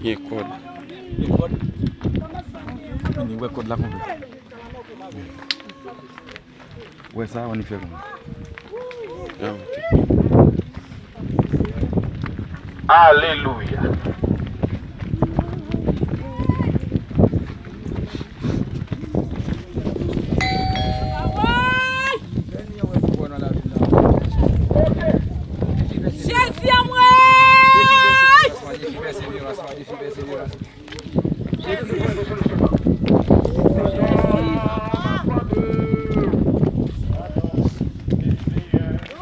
Ye code. Ni wè code la kon. Ouais ça on y fait comme. Ah, ok. Alléluia.